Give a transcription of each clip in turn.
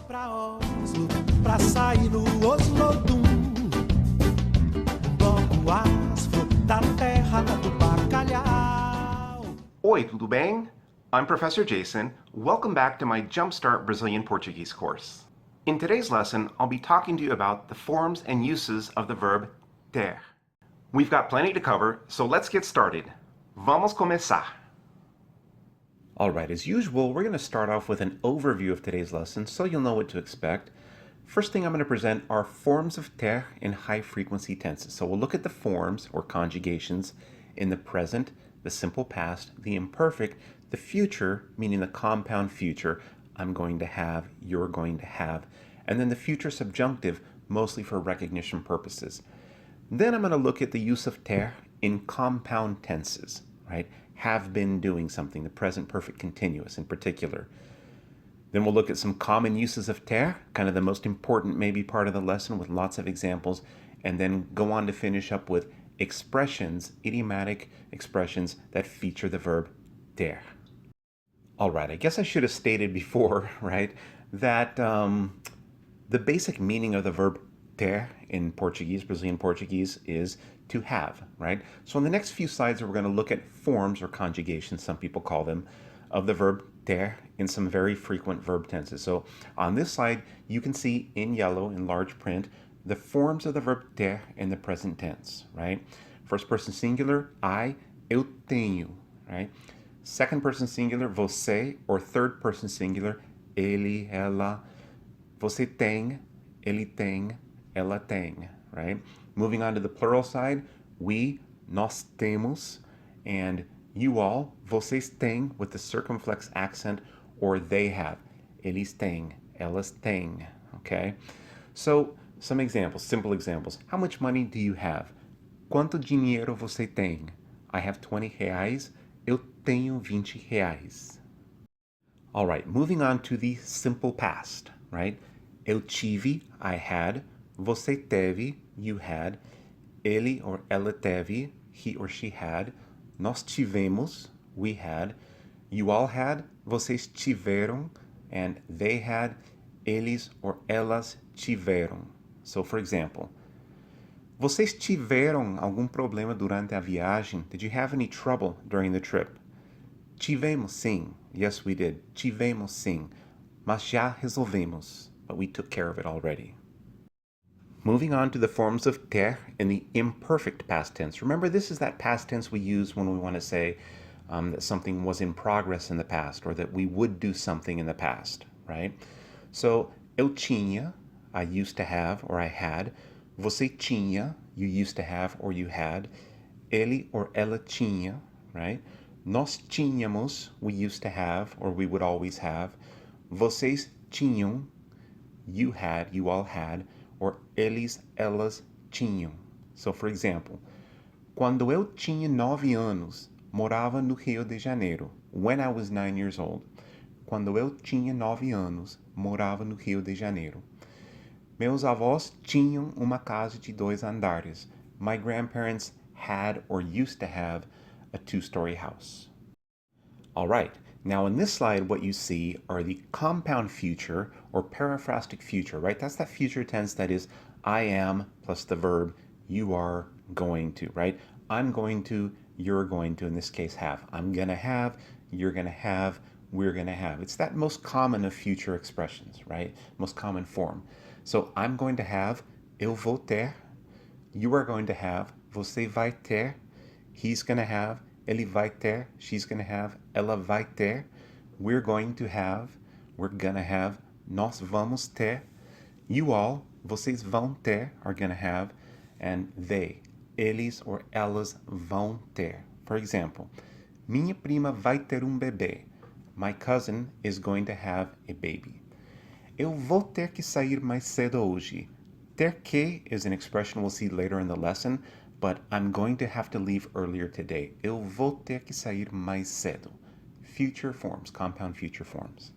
pra Oslo, pra sair no Oslodum. Bloco afro da terra do bacalhau. Oi, tudo bem? I'm Professor Jason. Welcome back to my Jumpstart Brazilian Portuguese course. In today's lesson, I'll be talking to you about the forms and uses of the verb ter. We've got plenty to cover, so let's get started. Vamos começar. Alright, as usual, we're going to start off with an overview of today's lesson so you'll know what to expect. First thing I'm going to present are forms of ter in high-frequency tenses. So we'll look at the forms, or conjugations, in the present, the simple past, the imperfect, the future, meaning the compound future, I'm going to have, you're going to have, and then the future subjunctive, mostly for recognition purposes. Then I'm going to look at the use of ter in compound tenses, right? Have been doing something, the present perfect continuous in particular. Then we'll look at some common uses of ter, kind of the most important maybe part of the lesson with lots of examples, and then go on to finish up with expressions, idiomatic expressions that feature the verb ter. All right, I guess I should have stated before, right, that the basic meaning of the verb ter in Portuguese, Brazilian Portuguese, is to have, right? So in the next few slides, we're going to look at forms or conjugations, some people call them, of the verb ter in some very frequent verb tenses. So on this slide, you can see in yellow, in large print, the forms of the verb ter in the present tense, right? First person singular, I, eu tenho, right? Second person singular, você, or third person singular, ele, ela, você tem, ele tem, ela tem, right? Moving on to the plural side, we, nós temos, and you all, vocês têm, with the circumflex accent, or they have, eles têm, elas têm, okay? So, some examples, simple examples. How much money do you have? Quanto dinheiro você tem? I have 20 reais. Eu tenho 20 reais. All right, moving on to the simple past, right? Eu tive, I had. Você teve, you had. Ele or ela teve, he or she had. Nós tivemos, we had. You all had, vocês tiveram. And they had, eles or elas tiveram. So, for example, vocês tiveram algum problema durante a viagem? Did you have any trouble during the trip? Tivemos, sim. Yes, we did. Tivemos, sim. Mas já resolvemos. But we took care of it already. Moving on to the forms of ter in the imperfect past tense. Remember, this is that past tense we use when we want to say that something was in progress in the past, or that we would do something in the past, right? So, eu tinha, I used to have, or I had. Você tinha, you used to have, or you had. Ele or ela tinha, right? Nós tínhamos, we used to have, or we would always have. Vocês tinham, you had, you all had, or eles, elas tinham. So, for example, quando eu tinha 9 anos, morava no Rio de Janeiro. When I was 9 years old. Quando eu tinha 9 anos, morava no Rio de Janeiro. Meus avós tinham uma casa de 2 andares. My grandparents had or used to have a 2-story house. All right, now in this slide, what you see are the compound future or periphrastic future, right? That's that future tense that is I am plus the verb you are going to, right? I'm going to, you're going to, in this case, have. I'm going to have, you're going to have, we're going to have. It's that most common of future expressions, right? Most common form. So I'm going to have, eu vou ter. You are going to have, você vai ter. He's going to have, ele vai ter. She's going to have, ela vai ter. We're going to have, we're going to have. Nós vamos ter. You all, vocês vão ter, are going to have. And they, eles or elas vão ter. For example, minha prima vai ter bebê. My cousin is going to have a baby. Eu vou ter que sair mais cedo hoje. Ter que is an expression we'll see later in the lesson, but I'm going to have to leave earlier today. Eu vou ter que sair mais cedo. Future forms, compound future forms.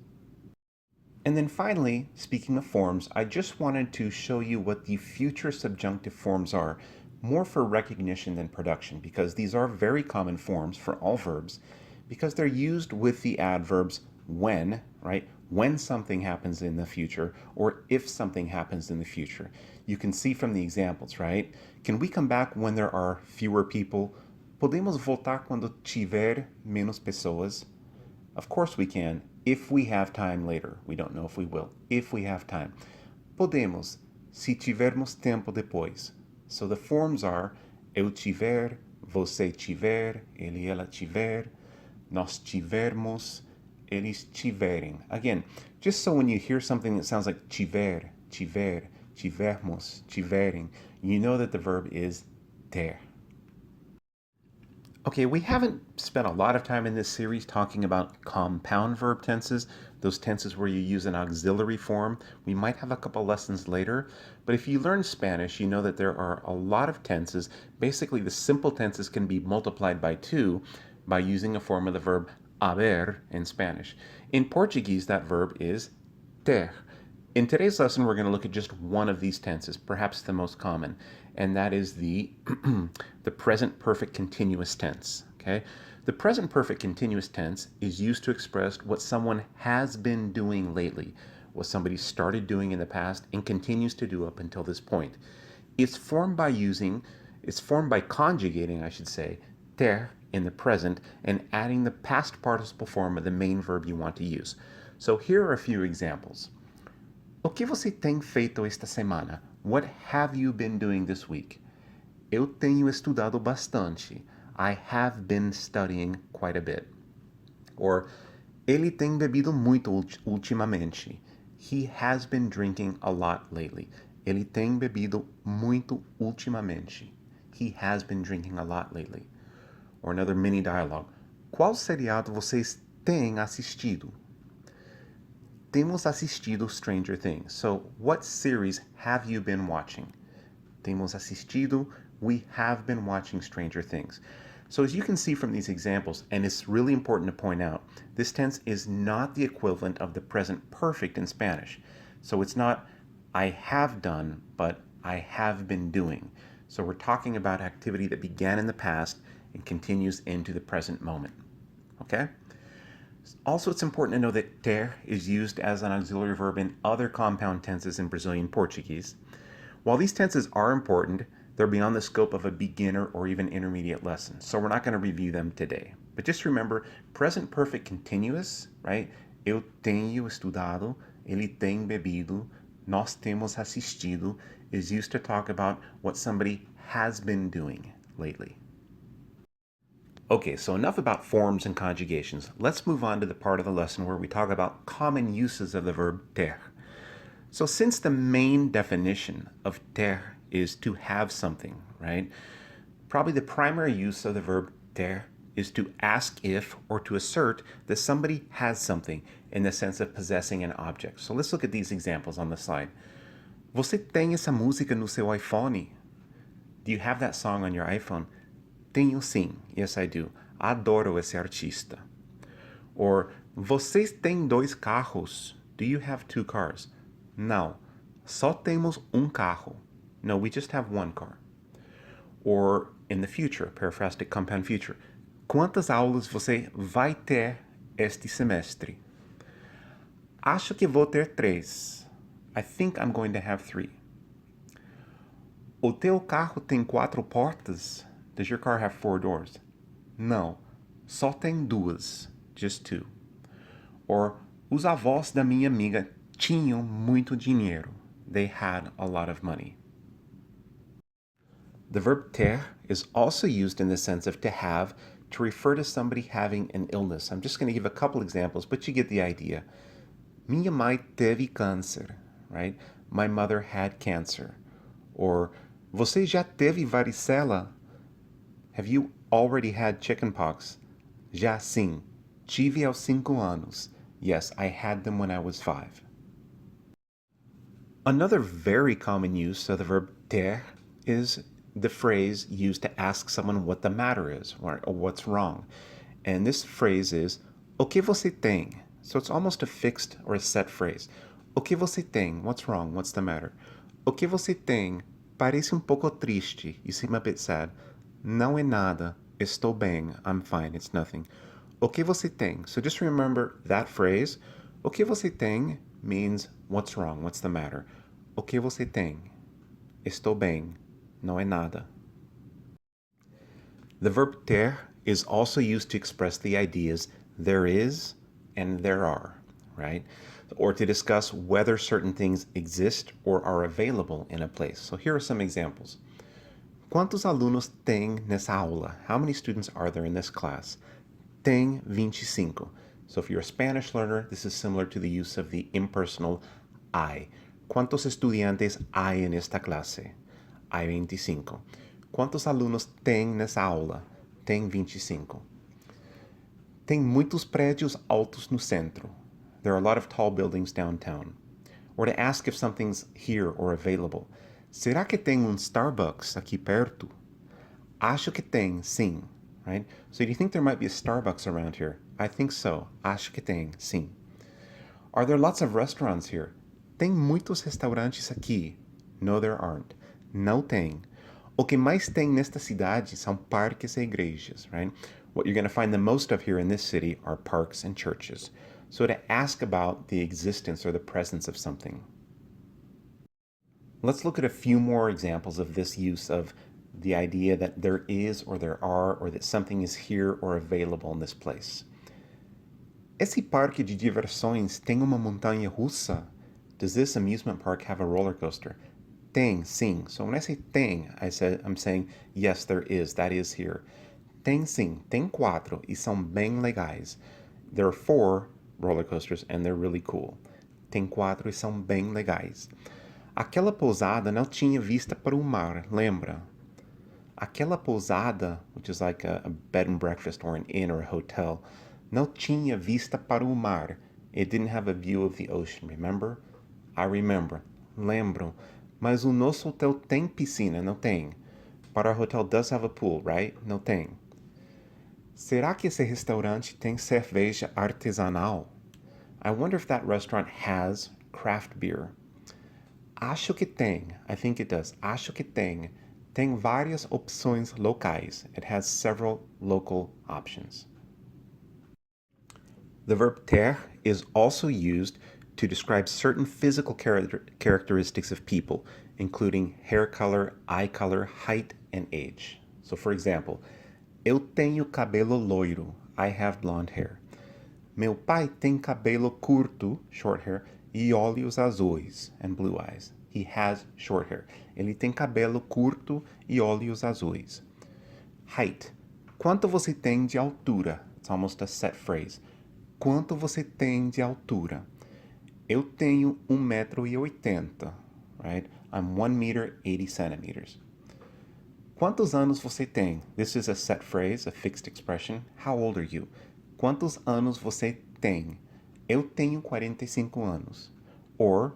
And then finally, speaking of forms, I just wanted to show you what the future subjunctive forms are, more for recognition than production, because these are very common forms for all verbs, because they're used with the adverbs when, right? when something happens in the future or if something happens in the future. You can see from the examples, right? Can we come back when there are fewer people? Podemos voltar quando tiver menos pessoas? Of course we can, if we have time later. We don't know if we will. If we have time. Podemos, se tivermos tempo depois. So the forms are eu tiver, você tiver, ele, ela tiver, nós tivermos, eles tiverem. Again, just so when you hear something that sounds like tiver, tiver, tivermos, tiverem, you know that the verb is ter. Okay, we haven't spent a lot of time in this series talking about compound verb tenses, those tenses where you use an auxiliary form. We might have a couple lessons later, but if you learn Spanish, you know that there are a lot of tenses. Basically, the simple tenses can be multiplied by 2 by using a form of the verb haber in Spanish. In Portuguese, that verb is ter. In today's lesson, we're going to look at just one of these tenses, perhaps the most common, and that is the present perfect continuous tense. Okay? The present perfect continuous tense is used to express what someone has been doing lately, what somebody started doing in the past and continues to do up until this point. It's formed by conjugating, I should say, ter in the present and adding the past participle form of the main verb you want to use. So here are a few examples. O que você tem feito esta semana? What have you been doing this week? Eu tenho estudado bastante. I have been studying quite a bit. Or, ele tem bebido muito ultimamente. He has been drinking a lot lately. Ele tem bebido muito ultimamente. He has been drinking a lot lately. Or another mini dialogue. Qual seriado vocês têm assistido? Temos assistido Stranger Things. So, what series have you been watching? Temos assistido, we have been watching Stranger Things. So as you can see from these examples, and it's really important to point out, this tense is not the equivalent of the present perfect in Spanish. So it's not I have done, but I have been doing. So we're talking about activity that began in the past and continues into the present moment. Okay? Also, it's important to know that ter is used as an auxiliary verb in other compound tenses in Brazilian Portuguese. While these tenses are important, they're beyond the scope of a beginner or even intermediate lesson, so we're not going to review them today. But just remember, present perfect continuous, right? Eu tenho estudado, ele tem bebido, nós temos assistido, is used to talk about what somebody has been doing lately. Okay, so enough about forms and conjugations. Let's move on to the part of the lesson where we talk about common uses of the verb ter. So since the main definition of ter is to have something, right? Probably the primary use of the verb ter is to ask if or to assert that somebody has something in the sense of possessing an object. So let's look at these examples on the slide. Você tem essa música no seu iPhone? Do you have that song on your iPhone? Tenho sim. Yes, I do. Adoro esse artista. Or, vocês têm dois carros? Do you have two cars? Não. Só temos carro. No, we just have one car. Or, in the future, periphrastic compound future. Quantas aulas você vai ter este semestre? Acho que vou ter 3. I think I'm going to have 3. O teu carro tem 4 portas? Does your car have 4 doors? Não, só tem 2, just 2. Or, os avós da minha amiga tinham muito dinheiro. They had a lot of money. The verb ter is also used in the sense of to have, to refer to somebody having an illness. I'm just going to give a couple examples, but you get the idea. Minha mãe teve câncer, right? My mother had cancer. Or, você já teve varicela? Have you already had chickenpox? Já sim. Tive aos 5 anos. Yes, I had them when I was 5. Another very common use of the verb ter is the phrase used to ask someone what the matter is or what's wrong. And this phrase is, o que você tem? So it's almost a fixed or a set phrase. O que você tem? What's wrong? What's the matter? O que você tem? Parece pouco triste. You seem a bit sad. Não é nada. Estou bem. I'm fine. It's nothing. O que você tem? So just remember that phrase. O que você tem means what's wrong, what's the matter. O que você tem? Estou bem. Não é nada. The verb ter is also used to express the ideas there is and there are, right? Or to discuss whether certain things exist or are available in a place. So here are some examples. Quantos alunos tem nessa aula? How many students are there in this class? Tem 25. So if you're a Spanish learner, this is similar to the use of the impersonal hay. ¿Cuántos estudiantes hay en esta clase? Hay 25. ¿Cuántos alunos tem nessa aula? Tem 25. Tem muitos prédios altos no centro. There are a lot of tall buildings downtown. Or to ask if something's here or available. Será que tem Starbucks aqui perto? Acho que tem, sim. Right? So do you think there might be a Starbucks around here? I think so. Acho que tem, sim. Are there lots of restaurants here? Tem muitos restaurantes aqui. No, there aren't. Não tem. O que mais tem nesta cidade são parques e igrejas, right? What you're going to find the most of here in this city are parks and churches. So to ask about the existence or the presence of something. Let's look at a few more examples of this use of the idea that there is or there are or that something is here or available in this place. Esse parque de diversões tem uma montanha russa? Does this amusement park have a roller coaster? Tem, sim. So when I say tem, I'm saying, yes, there is. That is here. Tem sim. Tem 4 e são bem legais. There are 4 roller coasters and they're really cool. Tem 4 e são bem legais. Aquela pousada não tinha vista para o mar, lembra? Aquela pousada, which is like a bed and breakfast or an inn or a hotel, não tinha vista para o mar. It didn't have a view of the ocean, remember? I remember. Lembro. Mas o nosso hotel tem piscina, não tem? But our hotel does have a pool, right? Não tem. Será que esse restaurante tem cerveja artesanal? I wonder if that restaurant has craft beer. Acho que tem. I think it does. Acho que tem. Tem várias opções locais. It has several local options. The verb ter is also used to describe certain physical characteristics of people, including hair color, eye color, height, and age. So for example, eu tenho cabelo loiro. I have blonde hair. Meu pai tem cabelo curto, short hair, e olhos azuis, and blue eyes. He has short hair. Ele tem cabelo curto e olhos azuis. Height. Quanto você tem de altura? It's almost a set phrase. Quanto você tem de altura? Eu tenho 1,80 m, right? I'm 1 m 80 cm. Quantos anos você tem? This is a set phrase, a fixed expression. How old are you? Quantos anos você tem? Eu tenho 45 anos. Or,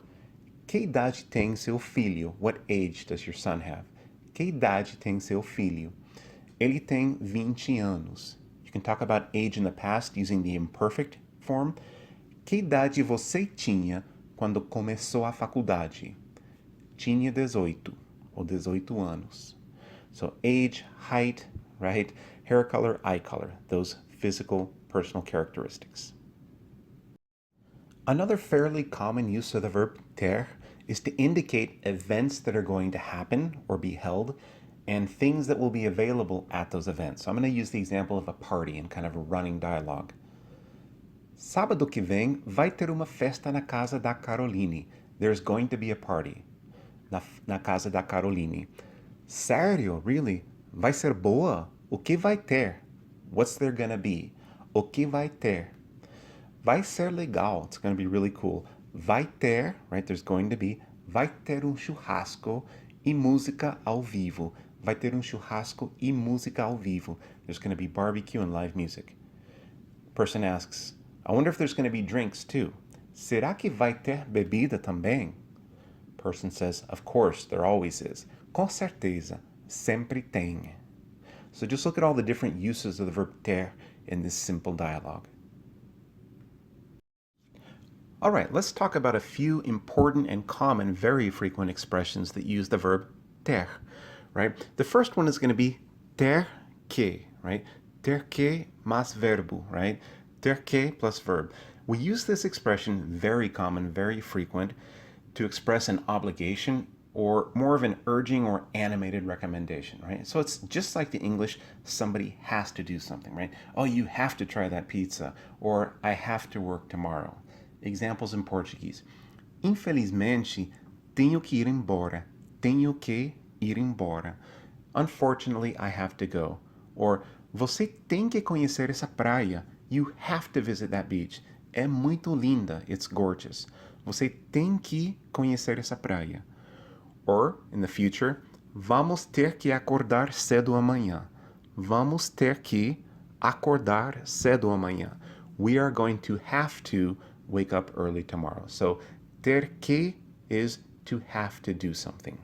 que idade tem seu filho? What age does your son have? Que idade tem seu filho? Ele tem 20 anos. You can talk about age in the past using the imperfect form. Que idade você tinha quando começou a faculdade? Tinha 18, ou 18 anos. So age, height, right? Hair color, eye color, those physical, personal characteristics. Another fairly common use of the verb ter is to indicate events that are going to happen or be held and things that will be available at those events. So I'm going to use the example of a party and kind of a running dialogue. Sábado que vem vai ter uma festa na casa da Caroline. There's going to be a party na casa da Caroline. Sério? Really? Vai ser boa? O que vai ter? What's there gonna be? O que vai ter? Vai ser legal. It's gonna be really cool. Vai ter, right? There's going to be. Vai ter churrasco e música ao vivo. Vai ter churrasco e música ao vivo. There's gonna be barbecue and live music. Person asks, I wonder if there's gonna be drinks too. Será que vai ter bebida também? Person says, of course, there always is. Com certeza, sempre tem. So just look at all the different uses of the verb ter in this simple dialogue. All right, let's talk about a few important and common, very frequent expressions that use the verb ter, right? The first one is going to be ter que, right? Ter que más verbo, right? Ter que plus verb. We use this expression, very common, very frequent, to express an obligation or more of an urging or animated recommendation, right? So it's just like the English, somebody has to do something, right? Oh, you have to try that pizza, or I have to work tomorrow. Examples in Portuguese. Infelizmente, tenho que ir embora. Tenho que ir embora. Unfortunately, I have to go. Or, você tem que conhecer essa praia. You have to visit that beach. É muito linda. It's gorgeous. Você tem que conhecer essa praia. Or, in the future, vamos ter que acordar cedo amanhã. Vamos ter que acordar cedo amanhã. We are going to have to wake up early tomorrow. So, ter que is to have to do something.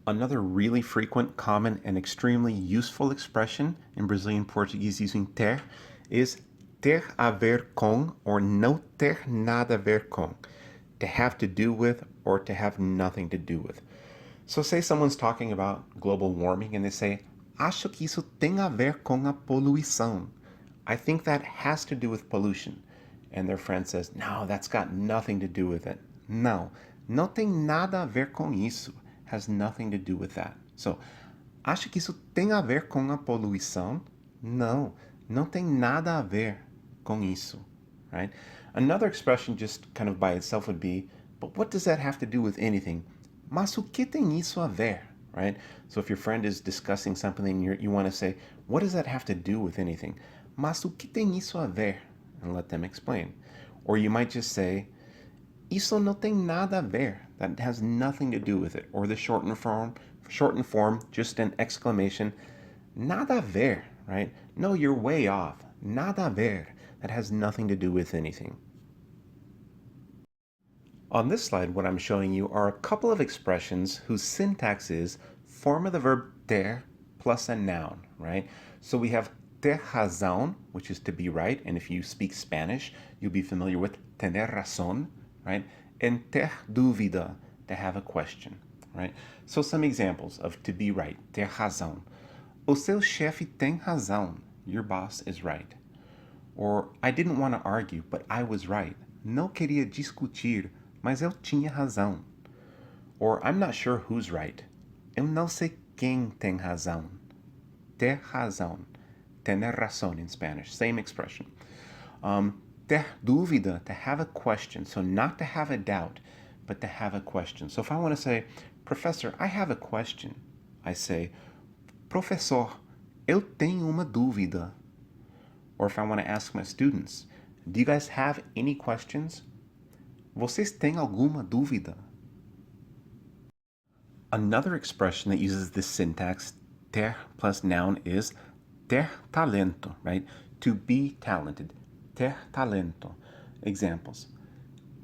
Another really frequent, common, and extremely useful expression in Brazilian Portuguese using ter is ter a ver com or não ter nada a ver com. To have to do with or to have nothing to do with. So say someone's talking about global warming and they say, acho que isso tem a ver com a poluição. I think that has to do with pollution. And their friend says, no, that's got nothing to do with it. No, não tem nada a ver com isso. Has nothing to do with that. So, acho que isso tem a ver com a poluição? Não, não tem nada a ver com isso, right? Another expression just kind of by itself would be, but what does that have to do with anything? Mas o que tem isso a ver, right? So if your friend is discussing something and you want to say, what does that have to do with anything? Mas o que tem isso a ver? And let them explain. Or you might just say, isso não tem nada a ver. That has nothing to do with it. Or the shortened form, just an exclamation, nada a ver, right? No, you're way off. Nada a ver. That has nothing to do with anything. On this slide, what I'm showing you are a couple of expressions whose syntax is form of the verb ter plus a noun, right? So we have ter razón, which is to be right, and if you speak Spanish, you'll be familiar with tener razón, right? And ter dúvida, to have a question, right? So some examples of to be right, ter razão. O seu chefe tem razão, your boss is right. Or, I didn't want to argue, but I was right. Não queria discutir, mas eu tinha razão. Or, I'm not sure who's right. Eu não sei quem tem razão. Ter razão. Tener razón in Spanish. Same expression. Ter dúvida, to have a question. So not to have a doubt, but to have a question. So if I want to say, Professor, I have a question, I say, Professor, eu tenho uma dúvida. Or if I want to ask my students, do you guys have any questions? Vocês têm alguma dúvida? Another expression that uses this syntax, ter plus noun, is ter talento, right? To be talented. Ter talento. Examples.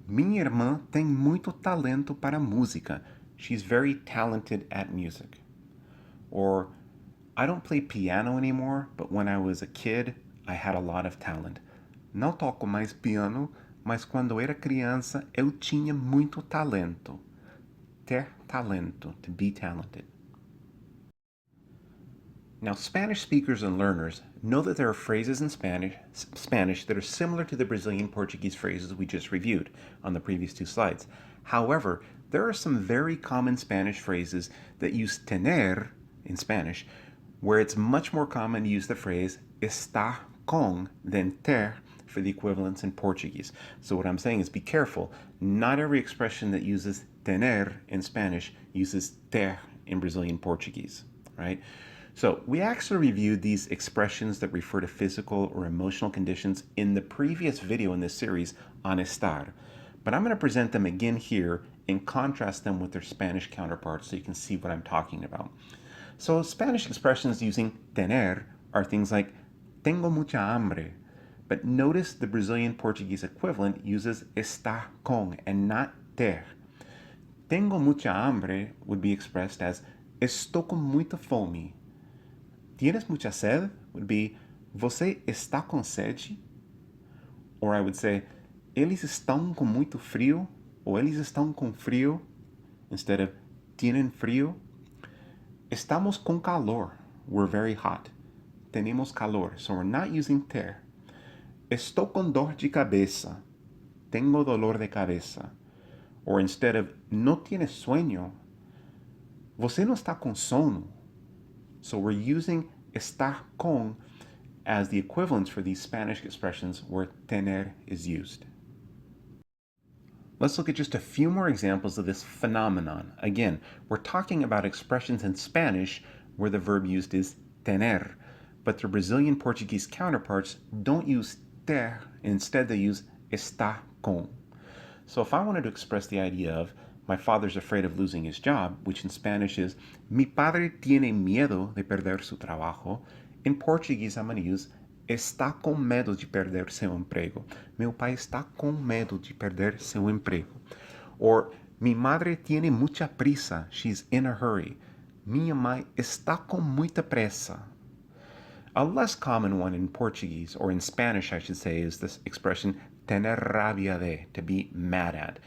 Minha irmã tem muito talento para música. She's very talented at music. Or, I don't play piano anymore, but when I was a kid, I had a lot of talent. Não toco mais piano, mas quando era criança eu tinha muito talento. Ter talento, to be talented. Now, Spanish speakers and learners know that there are phrases in Spanish that are similar to the Brazilian Portuguese phrases we just reviewed on the previous two slides. However, there are some very common Spanish phrases that use tener in Spanish, where it's much more common to use the phrase estar con than ter for the equivalents in Portuguese. So what I'm saying is be careful. Not every expression that uses tener in Spanish uses ter in Brazilian Portuguese, right? So we actually reviewed these expressions that refer to physical or emotional conditions in the previous video in this series on estar. But I'm going to present them again here and contrast them with their Spanish counterparts so you can see what I'm talking about. So Spanish expressions using tener are things like tengo mucha hambre. But notice the Brazilian Portuguese equivalent uses estar con and not ter. Tengo mucha hambre would be expressed as estou com muita fome. Tienes mucha sed would be você está com sede? Or I would say eles estão com muito frio ou eles estão com frio instead of tienen frio. Estamos com calor. We're very hot. Tenemos calor. So we're not using ter. estou com dor de cabeça. Tengo dolor de cabeza. Or instead of no tienes sueño, você não está com sono. So we're using estar con as the equivalents for these Spanish expressions where tener is used. Let's look at just a few more examples of this phenomenon. Again, we're talking about expressions in Spanish where the verb used is tener, but their Brazilian Portuguese counterparts don't use ter, instead they use estar com. So if I wanted to express the idea of my father's afraid of losing his job, which in Spanish is mi padre tiene miedo de perder su trabajo, in Portuguese I'm going to use está com medo de perder seu emprego. Meu pai está com medo de perder seu emprego. Or mi madre tiene mucha prisa, she's in a hurry. Minha mãe está com muita pressa. A less common one in Portuguese, or in Spanish I should say, is this expression tener rabia de, to be mad at.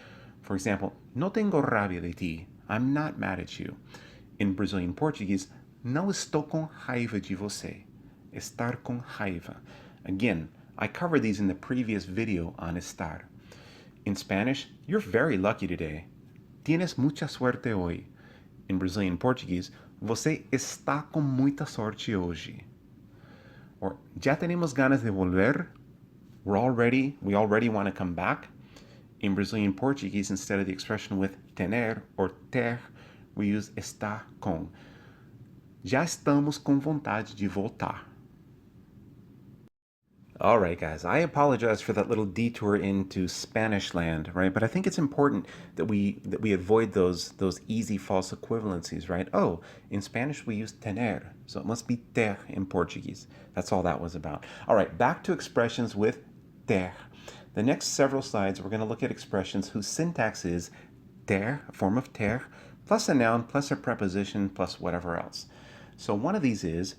For example, no tengo rabia de ti, I'm not mad at you. In Brazilian Portuguese, não estou com raiva de você. Estar com raiva. Again, I covered these in the previous video on estar. In Spanish, you're very lucky today. Tienes mucha suerte hoy. In Brazilian Portuguese, você está com muita sorte hoje. Or, ya tenemos ganas de volver. We already want to come back. In Brazilian Portuguese, instead of the expression with tener or ter, we use estar com. Já estamos com vontade de voltar. All right, guys, I apologize for that little detour into Spanish land, right? But I think it's important that we avoid those easy false equivalencies, right? Oh, in Spanish we use tener, so it must be ter in Portuguese. That's all that was about. All right, back to expressions with ter. The next several slides, we're going to look at expressions whose syntax is ter, a form of ter, plus a noun, plus a preposition, plus whatever else. So one of these is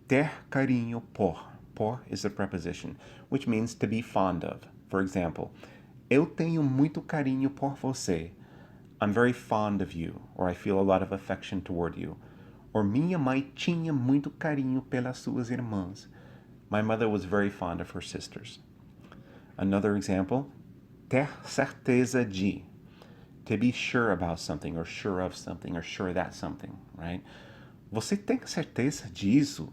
ter carinho por. Por is the preposition, which means to be fond of. For example, eu tenho muito carinho por você. I'm very fond of you, or I feel a lot of affection toward you. Or minha mãe tinha muito carinho pelas suas irmãs. My mother was very fond of her sisters. Another example, ter certeza de. To be sure about something, or sure of something, or sure that something, right? Você tem certeza disso?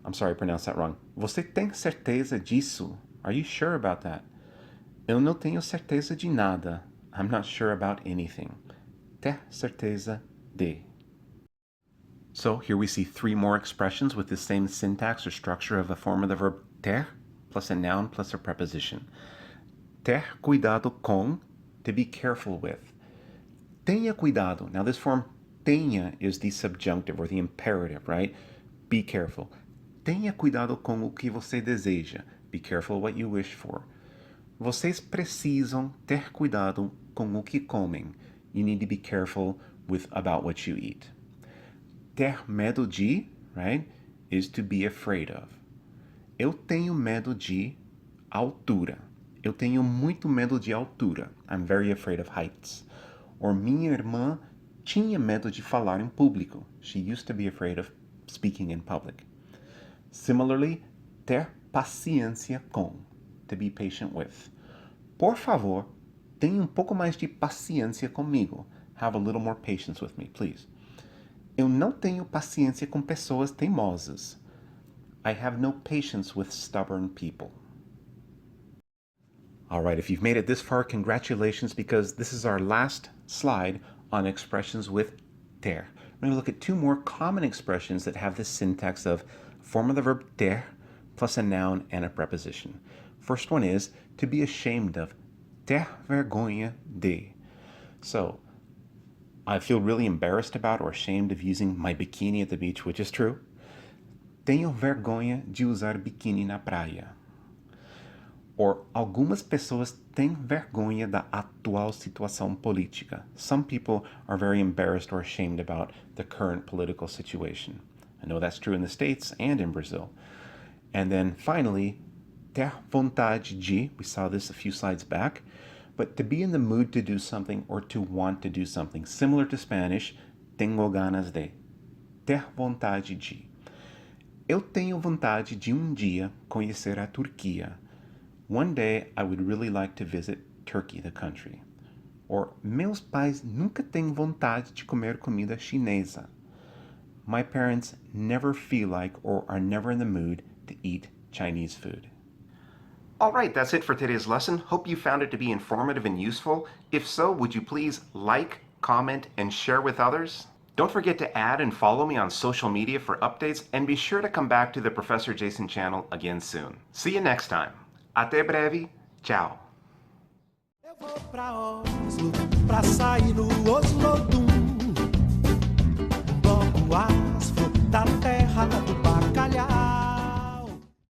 I'm sorry, I pronounced that wrong. Você tem certeza disso? Are you sure about that? Eu não tenho certeza de nada. I'm not sure about anything. Ter certeza de. So here we see three more expressions with the same syntax or structure of a form of the verb ter, plus a noun, plus a preposition. Ter cuidado com, to be careful with. Tenha cuidado. Now this form tenha is the subjunctive or the imperative, right? Be careful. Tenha cuidado com o que você deseja. Be careful what you wish for. Vocês precisam ter cuidado com o que comem. You need to be careful about what you eat. Ter medo de, right, is to be afraid of. Eu tenho medo de altura. Eu tenho muito medo de altura. I'm very afraid of heights. Or minha irmã tinha medo de falar em público. She used to be afraid of speaking in public. Similarly, ter paciência com, to be patient with. Por favor, tenha pouco mais de paciência comigo. Have a little more patience with me, please. Eu não tenho paciência com pessoas teimosas. I have no patience with stubborn people. All right, if you've made it this far, congratulations, because this is our last slide on expressions with ter. We're going to look at two more common expressions that have this syntax of form of the verb ter plus a noun and a preposition. First one is to be ashamed of. Ter vergonha de. So, I feel really embarrassed about or ashamed of using my bikini at the beach, which is true. Tenho vergonha de usar biquíni na praia. Or, algumas pessoas têm vergonha da atual situação política. Some people are very embarrassed or ashamed about the current political situation. I know that's true in the States and in Brazil. And then finally, ter vontade de, we saw this a few slides back, but to be in the mood to do something or to want to do something. Similar to Spanish, tengo ganas de. Ter vontade de. Eu tenho vontade de dia conhecer a Turquia. One day I would really like to visit Turkey, the country. Or meus pais nunca têm vontade de comer comida chinesa. My parents never feel like or are never in the mood to eat Chinese food. Alright, that's it for today's lesson. Hope you found it to be informative and useful. If so, would you please like, comment, and share with others? Don't forget to add and follow me on social media for updates, and be sure to come back to the Professor Jason channel again soon. See you next time. Até breve. Tchau. Eu vou pra Oslo, pra sair no Oslodum. Bloco asfo da terra do bacalhau.